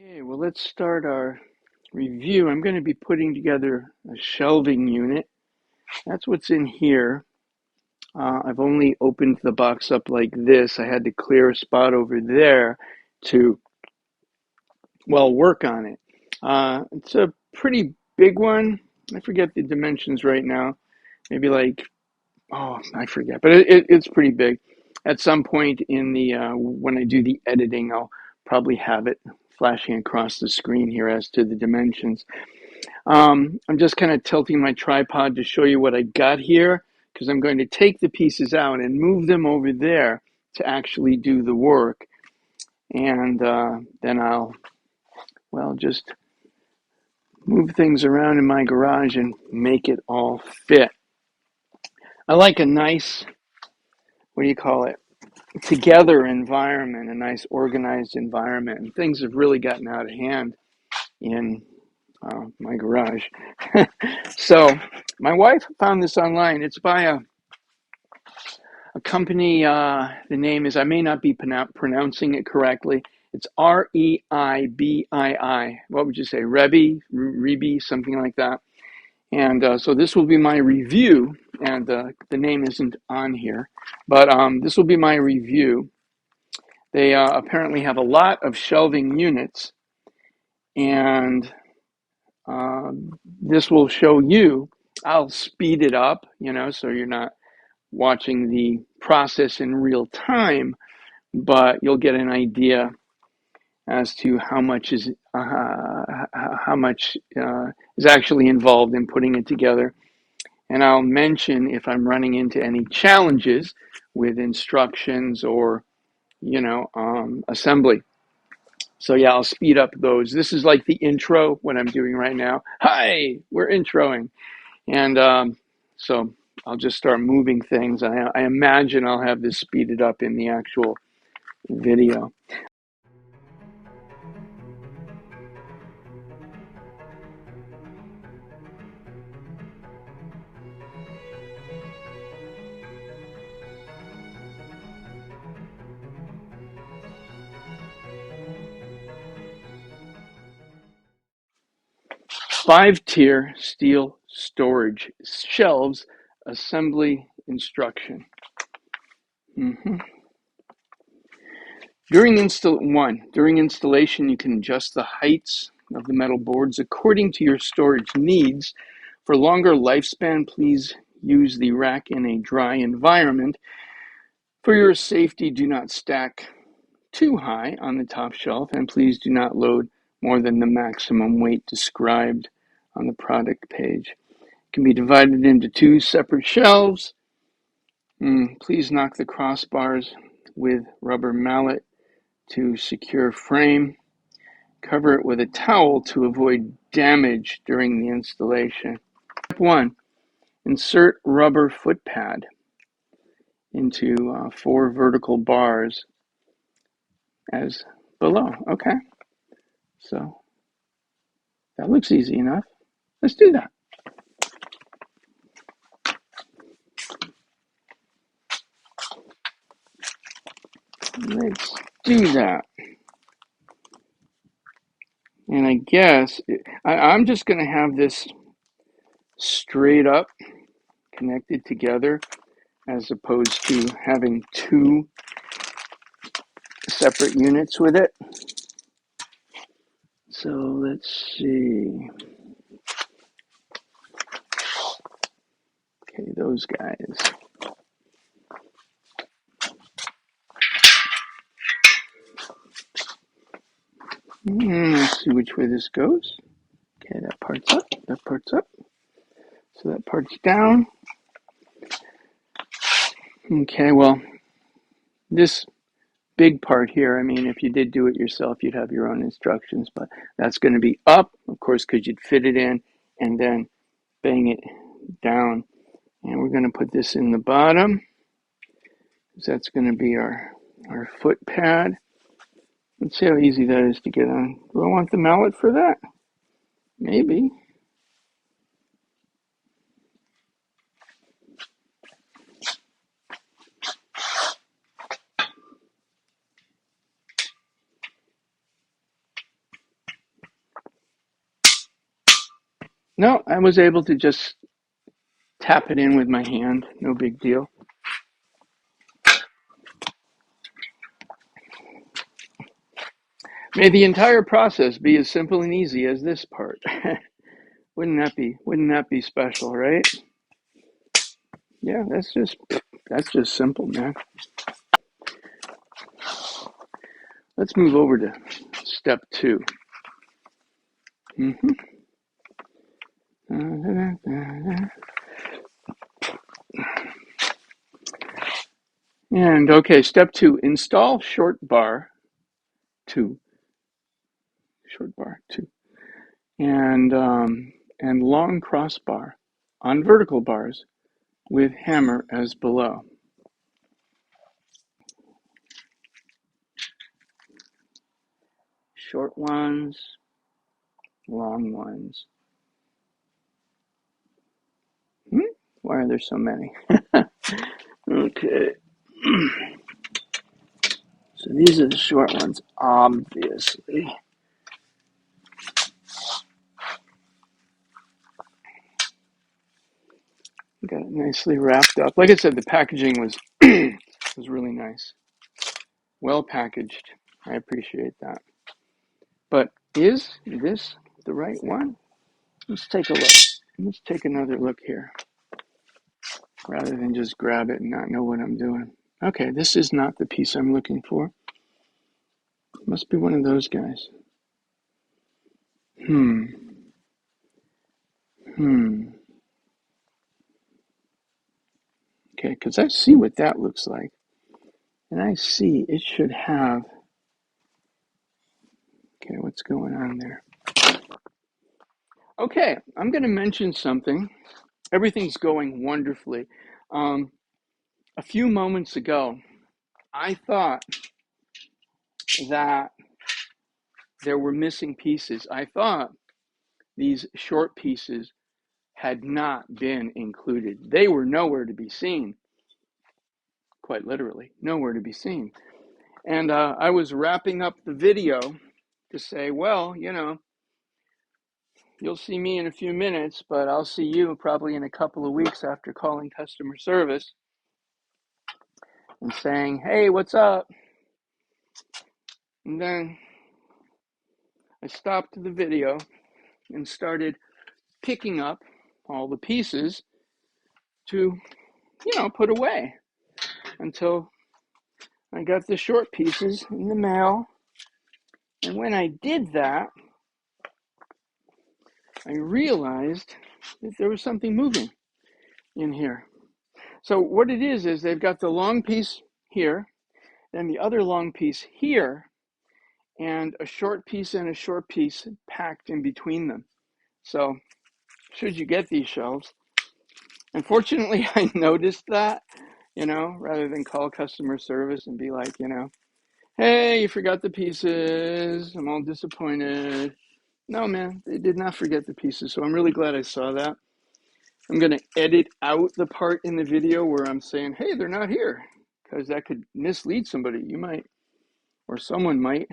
Okay, well, let's start our review. I'm going to be putting together a shelving unit. That's what's in here. I've only opened the box up like this. I had to clear a spot over there to, well, work on it. It's a pretty big one. I forget the dimensions right now. Maybe like, oh, I forget, but it's pretty big. At some point in the, when I do the editing, I'll probably have it flashing across the screen here as to the dimensions. I'm just kind of tilting my tripod to show you what I got here because I'm going to take the pieces out and move them over there to actually do the work. And then I'll, well, just move things around in my garage and make it all fit. I like a nice, what do you call it, together environment, a nice organized environment. And things have really gotten out of hand in my garage. So my wife found this online. It's by a company. The name is, I may not be pronouncing it correctly. It's REIBII. What would you say? REIBII, something like that. And so this will be my review. And the name isn't on here. But this will be my review. They apparently have a lot of shelving units. And this will show you, I'll speed it up, so you're not watching the process in real time, but you'll get an idea as to how much is actually involved in putting it together. And I'll mention if I'm running into any challenges with instructions or, assembly. So yeah, I'll speed up those. This is like the intro, what I'm doing right now. Hi, we're introing. And so I'll just start moving things. I imagine I'll have this speeded up in the actual video. Five-tier steel storage shelves assembly instruction. During installation, you can adjust the heights of the metal boards according to your storage needs. For longer lifespan, please use the rack in a dry environment. For your safety, do not stack too high on the top shelf, and please do not load more than the maximum weight described on the product page. It can be divided into two separate shelves. Please knock the crossbars with rubber mallet to secure frame. Cover it with a towel to avoid damage during the installation. Step 1. Insert rubber foot pad into 4 vertical bars as below. Okay, so that looks easy enough. Let's do that. Let's do that. And I guess I'm just going to have this straight up connected together as opposed to having two separate units with it. So let's see. Okay, those guys. Let's see which way this goes. Okay, that part's up, that part's up. So that part's down. Okay, well, this big part here, I mean, if you did do it yourself, you'd have your own instructions, but that's going to be up, of course, because you'd fit it in and then bang it down. And we're going to put this in the bottom. That's going to be our foot pad. Let's see how easy that is to get on. Do I want the mallet for that? Maybe. No, I was able to just tap it in with my hand. No big deal. May the entire process be as simple and easy as this part. Wouldn't that be special, right? Yeah, that's just simple, man. Let's move over to step 2. Mm-hmm. And okay, step 2, install short bar 2, and long crossbar on vertical bars with hammer as below. Short ones, long ones. Why are there so many? Okay. So these are the short ones, obviously. Got it nicely wrapped up. Like I said, the packaging was was really nice. Well packaged. I appreciate that. But is this the right one? Let's take a look. Let's take another look here, rather than just grab it and not know what I'm doing. Okay, this is not the piece I'm looking for. Must be one of those guys. Okay, because I see what that looks like. And I see it should have... Okay, what's going on there? Okay, I'm going to mention something. Everything's going wonderfully. A few moments ago, I thought that there were missing pieces. I thought these short pieces had not been included. They were nowhere to be seen. Quite literally, nowhere to be seen. And I was wrapping up the video to say, well, you'll see me in a few minutes, but I'll see you probably in a couple of weeks after calling customer service and saying, hey, what's up? And then I stopped the video and started picking up all the pieces to, put away until I got the short pieces in the mail. And when I did that, I realized that there was something moving in here. So what it is they've got the long piece here, then the other long piece here, and a short piece and a short piece packed in between them. So should you get these shelves, unfortunately, I noticed that, rather than call customer service and be like, hey, you forgot the pieces. I'm all disappointed. No, man, they did not forget the pieces. So I'm really glad I saw that. I'm going to edit out the part in the video where I'm saying, hey, they're not here, because that could mislead somebody. You might, or someone might,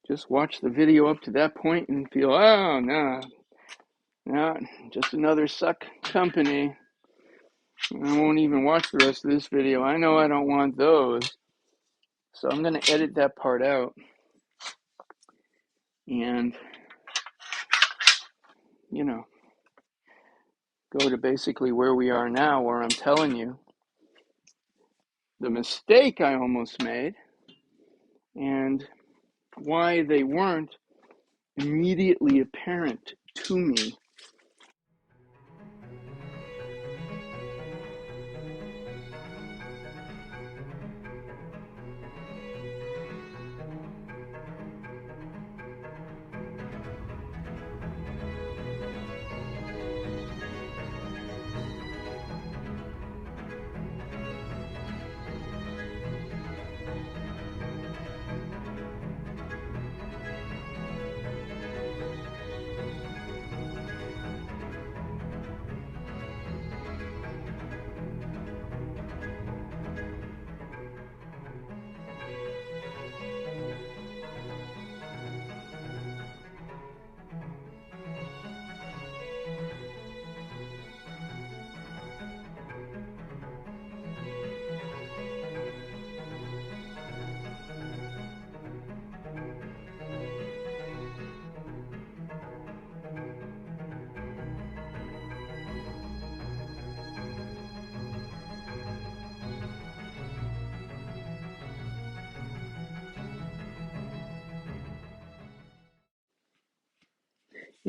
just watch the video up to that point and feel, oh, no, just another suck company. I won't even watch the rest of this video. I know I don't want those. So I'm going to edit that part out and, go to basically where we are now, where I'm telling you the mistake I almost made and why they weren't immediately apparent to me.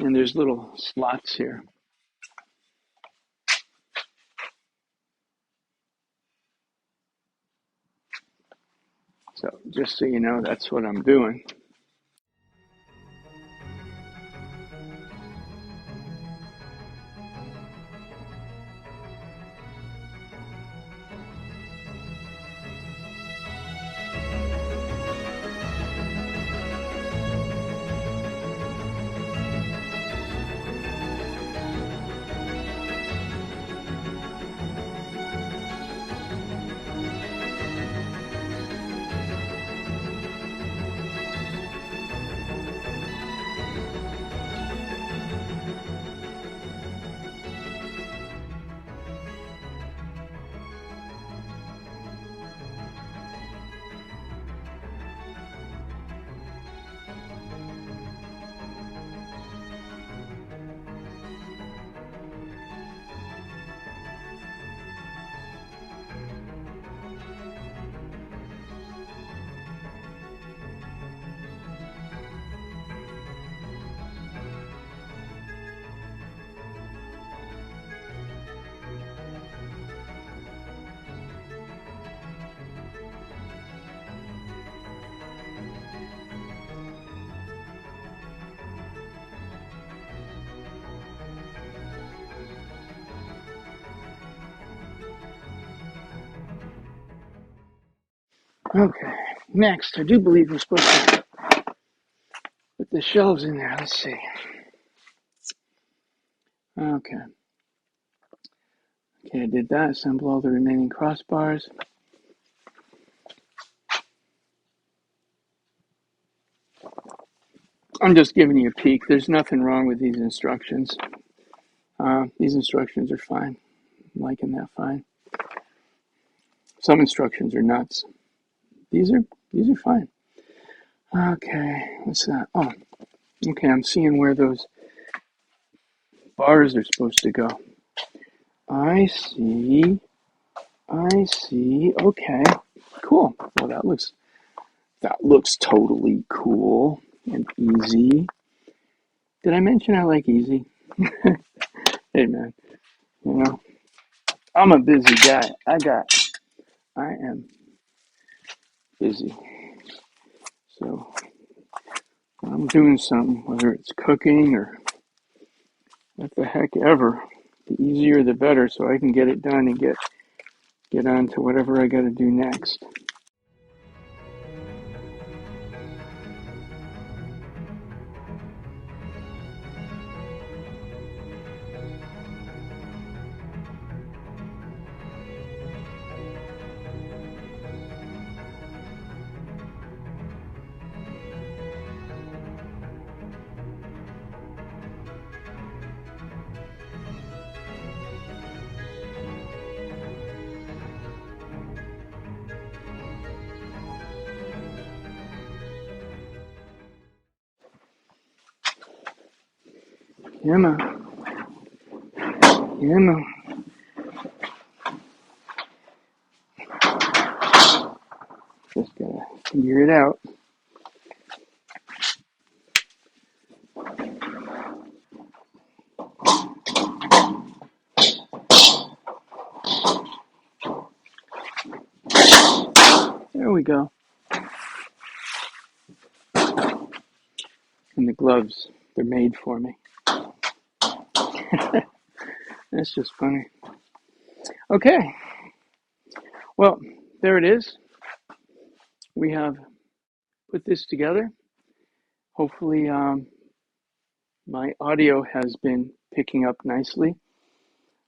And there's little slots here. So just so you know, that's what I'm doing. Okay, next, I do believe we're supposed to put the shelves in there. Let's see. Okay. Okay, I did that. Assemble all the remaining crossbars. I'm just giving you a peek. There's nothing wrong with these instructions. These instructions are fine. I'm liking that fine. Some instructions are nuts. These are fine. Okay, what's that? Oh, okay, I'm seeing where those bars are supposed to go. I see. Okay, cool. Well, that looks totally cool and easy. Did I mention I like easy? Hey man, you know, I'm a busy guy. I am busy. So I'm doing something, whether it's cooking or what the heck ever, the easier the better, so I can get it done and get on to whatever I got to do next. Yeah, man. Yeah, man. Just gotta figure it out. There we go. And the gloves, they're made for me. That's just funny. Okay. Well, there it is. We have put this together. Hopefully, my audio has been picking up nicely.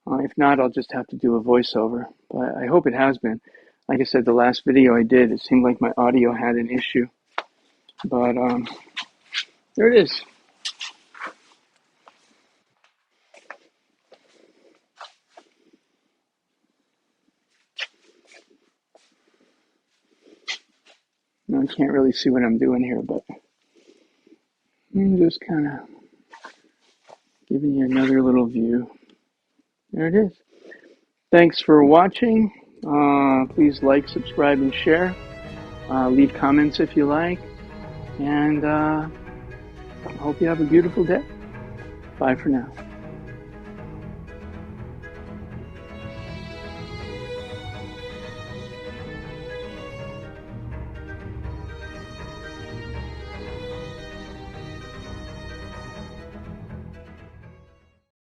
If not, I'll just have to do a voiceover. But I hope it has been. Like I said, the last video I did, it seemed like my audio had an issue. But there it is. Now, I can't really see what I'm doing here, but I'm just kind of giving you another little view. There it is. Thanks for watching. Please like, subscribe, and share. Leave comments if you like. And I hope you have a beautiful day. Bye for now.